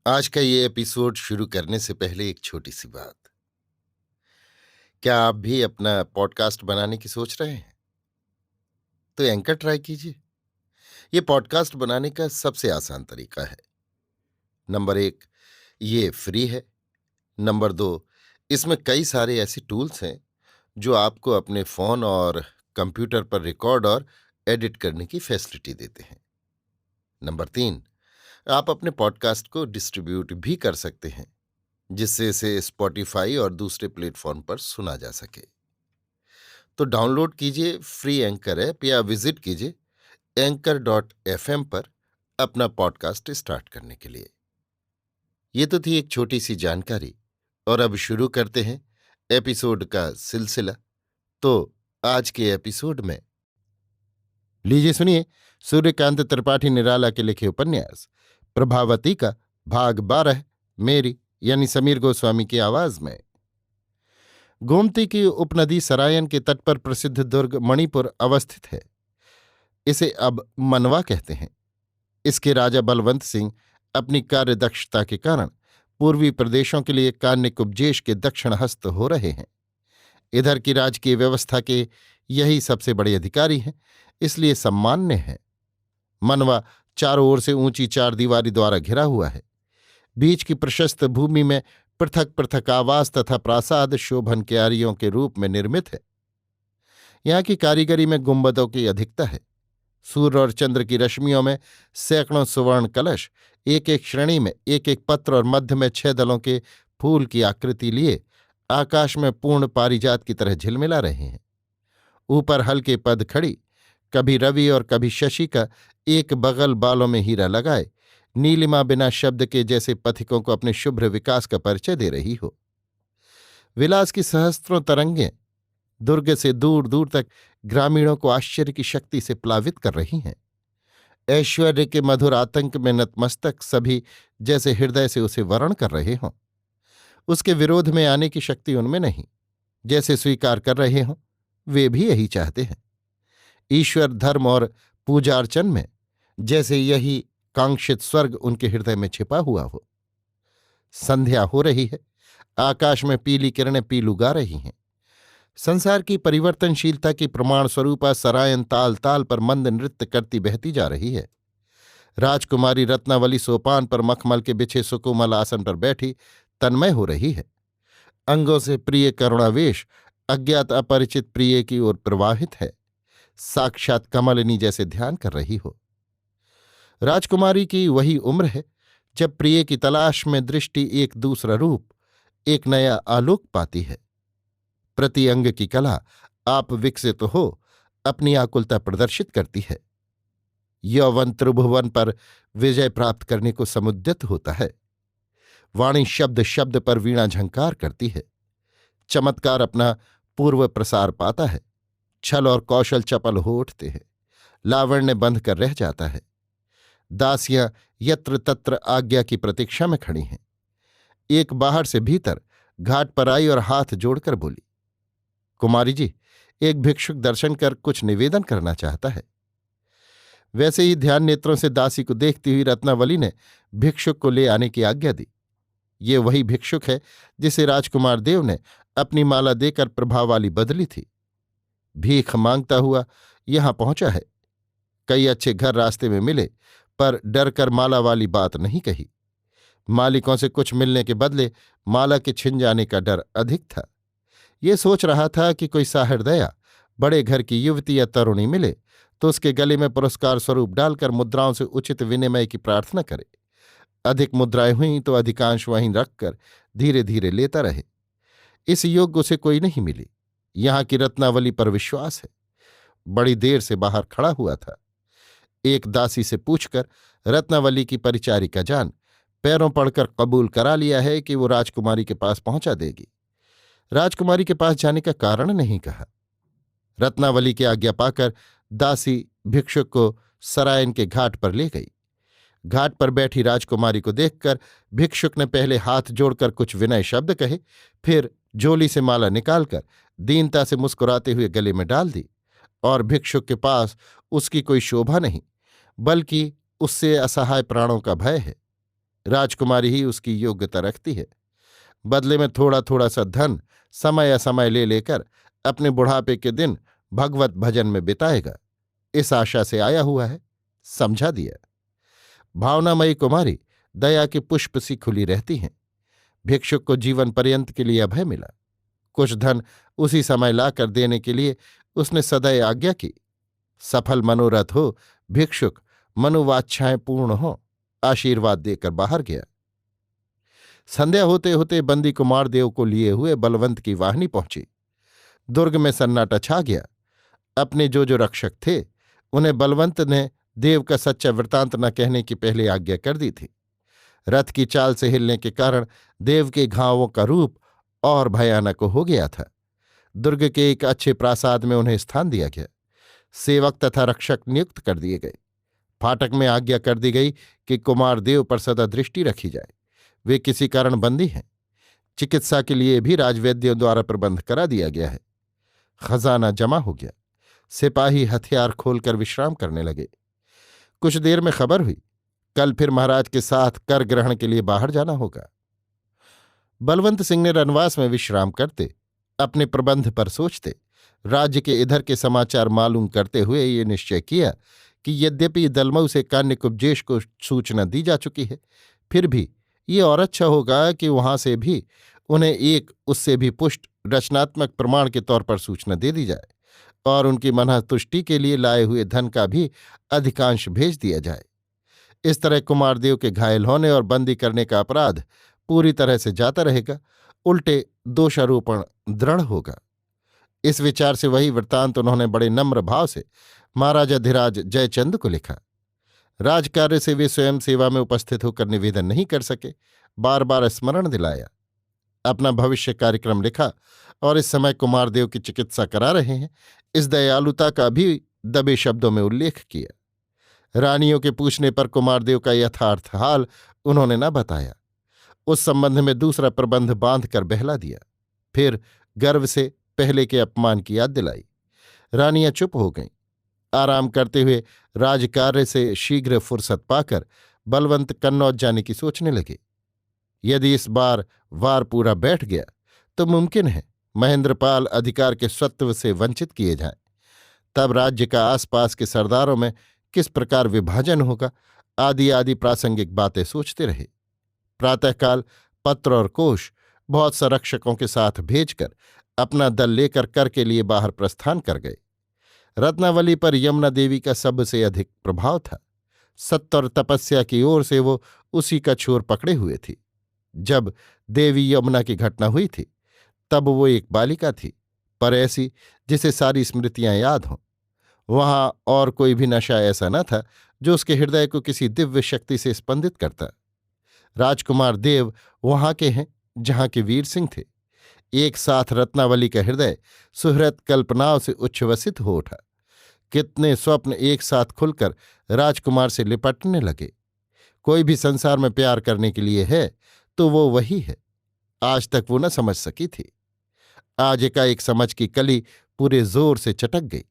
आज का ये एपिसोड शुरू करने से पहले एक छोटी सी बात। क्या आप भी अपना पॉडकास्ट बनाने की सोच रहे हैं? तो एंकर ट्राई कीजिए। ये पॉडकास्ट बनाने का सबसे आसान तरीका है। नंबर 1, ये फ्री है। नंबर 2, इसमें कई सारे ऐसे टूल्स हैं जो आपको अपने फोन और कंप्यूटर पर रिकॉर्ड और एडिट करने की फैसिलिटी देते हैं। नंबर 3, आप अपने पॉडकास्ट को डिस्ट्रीब्यूट भी कर सकते हैं, जिससे इसे स्पॉटिफाई और दूसरे प्लेटफॉर्म पर सुना जा सके। तो डाउनलोड कीजिए फ्री एंकर ऐप या विजिट कीजिए anchor.fm पर अपना पॉडकास्ट स्टार्ट करने के लिए। ये तो थी एक छोटी सी जानकारी, और अब शुरू करते हैं एपिसोड का सिलसिला। तो आज के एपिसोड में लीजिए सुनिए सूर्यकांत त्रिपाठी निराला के लिखे उपन्यास प्रभावती का भाग 12 मेरी यानी समीर गोस्वामी की आवाज में। गोमती की उपनदी सरायन के तट पर प्रसिद्ध दुर्ग मणिपुर अवस्थित है। इसे अब मनवा कहते हैं। इसके राजा बलवंत सिंह अपनी कार्यदक्षता के कारण पूर्वी प्रदेशों के लिए कान्यकुब्जेश के दक्षिण हस्त हो रहे हैं। इधर की राजकीय व्यवस्था के यही सबसे बड़े अधिकारी हैं, इसलिए सम्मान्य है। मनवा चारों ओर से ऊंची चार दीवारी द्वारा घिरा हुआ है। बीच की प्रशस्त भूमि में पृथक पृथक आवास तथा प्रासाद शोभन क्यारियों के रूप में निर्मित है। यहाँ की कारीगरी में गुंबदों की अधिकता है। सूर्य और चंद्र की रश्मियों में सैकड़ों सुवर्ण कलश एक एक श्रेणी में एक एक पत्र और मध्य में 6 दलों के फूल की आकृति लिए आकाश में पूर्ण पारिजात की तरह झिलमिला रहे हैं। ऊपर हल्के पद खड़ी, कभी रवि और कभी शशि का एक बगल बालों में हीरा लगाए नीलिमा बिना शब्द के जैसे पथिकों को अपने शुभ्र विकास का परिचय दे रही हो। विलास की सहस्त्रों तरंगें दुर्ग से दूर दूर तक ग्रामीणों को आश्चर्य की शक्ति से प्लावित कर रही हैं। ऐश्वर्य के मधुर आतंक में नतमस्तक सभी जैसे हृदय से उसे वरण कर रहे हों। उसके विरोध में आने की शक्ति उनमें नहीं। जैसे स्वीकार कर रहे हों, वे भी यही चाहते हैं। ईश्वर धर्म और पूजा अर्चन में जैसे यही कांक्षित स्वर्ग उनके हृदय में छिपा हुआ हो। संध्या हो रही है। आकाश में पीली किरणें पील उगा रही हैं। संसार की परिवर्तनशीलता की प्रमाण स्वरूपा सरायन ताल ताल पर मंद नृत्य करती बहती जा रही है। राजकुमारी रत्नावली सोपान पर मखमल के बिछे सुकोमल आसन पर बैठी तन्मय हो रही है। अंगों से प्रिय करुणावेश अज्ञात अपरिचित प्रिय की ओर प्रवाहित है। साक्षात कमलिनी जैसे ध्यान कर रही हो। राजकुमारी की वही उम्र है जब प्रिय की तलाश में दृष्टि एक दूसरा रूप, एक नया आलोक पाती है। प्रति अंग की कला आप विकसित हो अपनी आकुलता प्रदर्शित करती है। यौवन त्रिभुवन पर विजय प्राप्त करने को समुद्यत होता है। वाणी शब्द शब्द पर वीणा झंकार करती है। चमत्कार अपना पूर्व प्रसार पाता है। छल और कौशल चपल हो उठते हैं। लावण्य बंध कर रह जाता है। दासियां यत्र तत्र आज्ञा की प्रतीक्षा में खड़ी हैं। एक बाहर से भीतर घाट पर आई और हाथ जोड़कर बोली, कुमारी जी, एक भिक्षुक दर्शन कर कुछ निवेदन करना चाहता है। वैसे ही ध्यान नेत्रों से दासी को देखती हुई रत्नावली ने भिक्षुक को ले आने की आज्ञा दी। ये वही भिक्षुक है जिसे राजकुमार देव ने अपनी माला देकर प्रभाव वाली बदली थी। भीख मांगता हुआ यहां पहुंचा है। कई अच्छे घर रास्ते में मिले, पर डर कर माला वाली बात नहीं कही। मालिकों से कुछ मिलने के बदले माला के छिन जाने का डर अधिक था। ये सोच रहा था कि कोई साहृदया बड़े घर की युवती या तरुणी मिले तो उसके गले में पुरस्कार स्वरूप डालकर मुद्राओं से उचित विनिमय की प्रार्थना करे। अधिक मुद्राएं हुईं तो अधिकांश वहीं रखकर धीरे धीरे लेता रहे। इस योग्य उसे कोई नहीं मिली। यहां की रत्नावली पर विश्वास है। बड़ी देर से बाहर खड़ा हुआ था। एक दासी से पूछकर रत्नावली की परिचारिका जान पैरों पड़कर कबूल करा लिया है कि वो राजकुमारी के पास पहुंचा देगी। राजकुमारी के पास जाने का कारण नहीं कहा। रत्नावली की आज्ञा पाकर दासी भिक्षुक को सरायन के घाट पर ले गई। घाट पर बैठी राजकुमारी को देखकर भिक्षुक ने पहले हाथ जोड़कर कुछ विनय शब्द कहे, फिर झोली से माला निकालकर दीनता से मुस्कुराते हुए गले में डाल दी। और भिक्षुक के पास उसकी कोई शोभा नहीं, बल्कि उससे असहाय प्राणों का भय है। राजकुमारी ही उसकी योग्यता रखती है। बदले में थोड़ा थोड़ा सा धन समय असमय ले लेकर अपने बुढ़ापे के दिन भगवत भजन में बिताएगा, इस आशा से आया हुआ है, समझा दिया। भावनामयी कुमारी दया के पुष्प सी खुली रहती हैं। भिक्षुक को जीवन पर्यंत के लिए अभय मिला। कुछ धन उसी समय लाकर देने के लिए उसने सदैव आज्ञा की। सफल मनोरथ हो, भिक्षुक मनोवाच्छाएं पूर्ण हो, आशीर्वाद देकर बाहर गया। संध्या होते होते बंदी कुमार देव को लिए हुए बलवंत की वाहिनी पहुंची। दुर्ग में सन्नाटा छा गया। अपने जो रक्षक थे उन्हें बलवंत ने देव का सच्चा वृतांत न कहने की पहले आज्ञा कर दी थी। रथ की चाल से हिलने के कारण देव के घावों का रूप और भयानक हो गया था। दुर्ग के एक अच्छे प्रासाद में उन्हें स्थान दिया गया। सेवक तथा रक्षक नियुक्त कर दिए गए। फाटक में आज्ञा कर दी गई कि कुमार देव पर सदा दृष्टि रखी जाए। वे किसी कारण बंदी हैं। चिकित्सा के लिए भी राजवैद्यों द्वारा प्रबंध करा दिया गया है। खजाना जमा हो गया। सिपाही हथियार खोलकर विश्राम करने लगे। कुछ देर में खबर हुई, कल फिर महाराज के साथ कर ग्रहण के लिए बाहर जाना होगा। बलवंत सिंह ने रनवास में विश्राम करते, अपने प्रबंध पर सोचते, राज्य के इधर के समाचार मालूम करते हुए ये निश्चय किया कि यद्यपि दलमऊ से कान्यकुब्जेश को सूचना दी जा चुकी है, फिर भी ये और अच्छा होगा कि वहां से भी उन्हें एक उससे भी पुष्ट रचनात्मक प्रमाण के तौर पर सूचना दे दी जाए और उनकी मनःतुष्टि के लिए लाए हुए धन का भी अधिकांश भेज दिया जाए। इस तरह कुमारदेव के घायल होने और बंदी करने का अपराध पूरी तरह से जाता रहेगा, उल्टे दोषारोपण दृढ़ होगा। इस विचार से वही वृत्तांत उन्होंने बड़े नम्र भाव से महाराजाधिराज जयचंद को लिखा। राजकार्य से वे स्वयं सेवा में उपस्थित होकर निवेदन नहीं कर सके, बार बार स्मरण दिलाया। अपना भविष्य कार्यक्रम लिखा और इस समय कुमारदेव की चिकित्सा करा रहे हैं, इस दयालुता का भी दबे शब्दों में उल्लेख किया। रानियों के पूछने पर कुमारदेव का यथार्थ हाल उन्होंने न बताया। उस संबंध में दूसरा प्रबंध बांधकर बहला दिया। फिर गर्व से पहले के अपमान की याद दिलाई। रानियां चुप हो गईं। आराम करते हुए राजकार्य से शीघ्र फुर्सत पाकर बलवंत कन्नौज जाने की सोचने लगे। यदि इस बार वार पूरा बैठ गया तो मुमकिन है महेंद्रपाल अधिकार के स्वत्व से वंचित किए जाएं। तब राज्य का आसपास के सरदारों में किस प्रकार विभाजन होगा, आदि आदि प्रासंगिक बातें सोचते रहे। प्रातःकाल पत्र और कोश बहुत संरक्षकों के साथ भेजकर अपना दल लेकर कर के लिए बाहर प्रस्थान कर गए। रत्नावली पर यमुना देवी का सबसे अधिक प्रभाव था। सत्य और तपस्या की ओर से वो उसी का छोर पकड़े हुए थी। जब देवी यमुना की घटना हुई थी तब वो एक बालिका थी, पर ऐसी जिसे सारी स्मृतियां याद हों। वहां और कोई भी नशा ऐसा न था जो उसके हृदय को किसी दिव्य शक्ति से स्पंदित करता। राजकुमार देव वहां के हैं जहां के वीर सिंह थे। एक साथ रत्नावली का हृदय सुहृद कल्पनाओं से उच्छ्वसित हो उठा। कितने स्वप्न एक साथ खुलकर राजकुमार से लिपटने लगे। कोई भी संसार में प्यार करने के लिए है तो वो वही है। आज तक वो न समझ सकी थी। आज एकाएक समझ की कली पूरे जोर से चटक गई।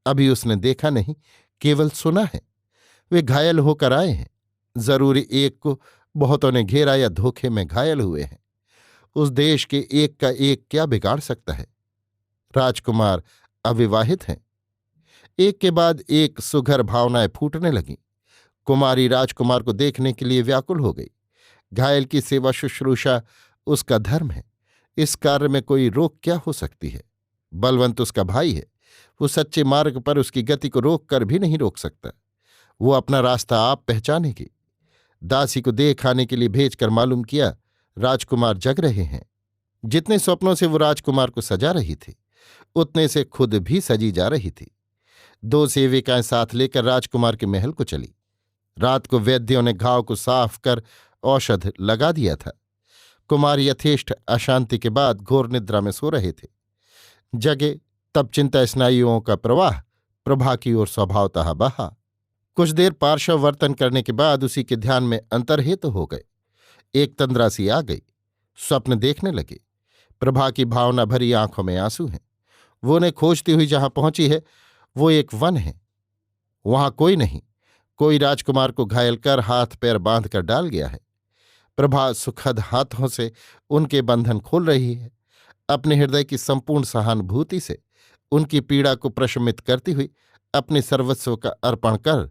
अभी उसने देखा नहीं, केवल सुना है। वे घायल होकर आए हैं। जरूरी एक को बहुतों ने घेरा या धोखे में घायल हुए हैं। उस देश के एक का एक क्या बिगाड़ सकता है। राजकुमार अविवाहित हैं। एक के बाद एक सुघर भावनाएं फूटने लगीं। कुमारी राजकुमार को देखने के लिए व्याकुल हो गई। घायल की सेवा शुश्रूषा उसका धर्म है। इस कार्य में कोई रोक क्या हो सकती है। बलवंत उसका भाई है। वो सच्चे मार्ग पर उसकी गति को रोक कर भी नहीं रोक सकता। वो अपना रास्ता आप पहचानेगी। दासी को देख आने के लिए भेजकर मालूम किया राजकुमार जग रहे हैं। जितने स्वप्नों से वो राजकुमार को सजा रही थी उतने से खुद भी सजी जा रही थी। 2 सेविकाएं साथ लेकर राजकुमार के महल को चली। रात को वैद्यों ने घाव को साफ कर औषध लगा दिया था। कुमार यथेष्ट अशांति के बाद घोर निद्रा में सो रहे थे। जगे तब चिंता स्नायुओं का प्रवाह प्रभा की ओर स्वभावतः बहा। कुछ देर पार्श्व वर्तन करने के बाद उसी के ध्यान में अंतर्हित हो गए। एक तंद्रासी आ गई। स्वप्न देखने लगे। प्रभा की भावना भरी आंखों में आंसू हैं। वो उन्हें खोजती हुई जहां पहुंची है वो एक वन है। वहां कोई नहीं। कोई राजकुमार को घायल कर हाथ पैर बांध कर डाल गया है। प्रभा सुखद हाथों से उनके बंधन खोल रही है। अपने हृदय की संपूर्ण सहानुभूति से उनकी पीड़ा को प्रशमित करती हुई अपने सर्वस्व का अर्पण कर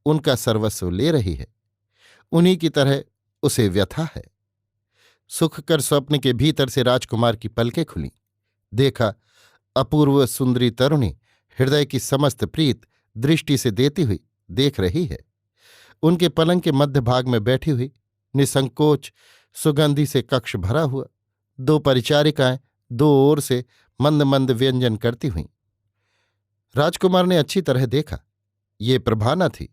उनका सर्वस्व ले रही है। उन्हीं की तरह उसे व्यथा है। सुख कर स्वप्न के भीतर से राजकुमार की पलकें खुलीं। देखा, अपूर्व सुंदरी तरुणी हृदय की समस्त प्रीत दृष्टि से देती हुई देख रही है। उनके पलंग के मध्य भाग में बैठी हुई निसंकोच सुगंधि से कक्ष भरा हुआ 2 परिचारिकाएं 2 ओर से मंद मंद व्यंजन करती हुईं। राजकुमार ने अच्छी तरह देखा, ये प्रभा न थी,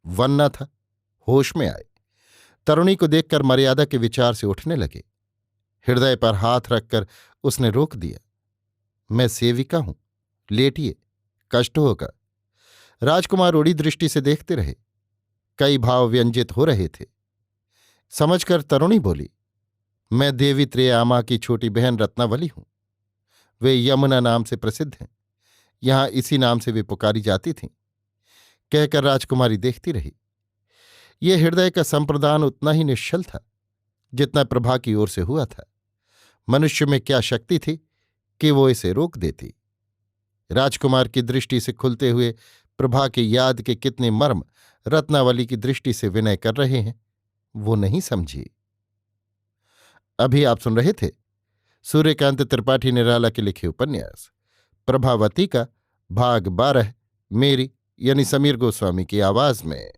वन न था। होश में आए, तरुणी को देखकर मर्यादा के विचार से उठने लगे। हृदय पर हाथ रखकर उसने रोक दिया। मैं सेविका हूं, लेटिए, कष्ट होगा। राजकुमार उड़ी दृष्टि से देखते रहे। कई भाव व्यंजित हो रहे थे। समझकर तरुणी बोली, मैं देवी त्रेयामा की छोटी बहन रत्नावली हूं। वे यमुना नाम से प्रसिद्ध हैं। यहां इसी नाम से वे पुकारी जाती थीं। कहकर राजकुमारी देखती रही। ये हृदय का संप्रदान उतना ही निश्चल था जितना प्रभा की ओर से हुआ था। मनुष्य में क्या शक्ति थी कि वो इसे रोक देती। राजकुमार की दृष्टि से खुलते हुए प्रभा के याद के कितने मर्म रत्नावली की दृष्टि से विनय कर रहे हैं, वो नहीं समझी। अभी आप सुन रहे थे सूर्यकांत त्रिपाठी निराला के लिखे उपन्यास प्रभावती का भाग 12, मेरी यानी समीर गोस्वामी की आवाज में।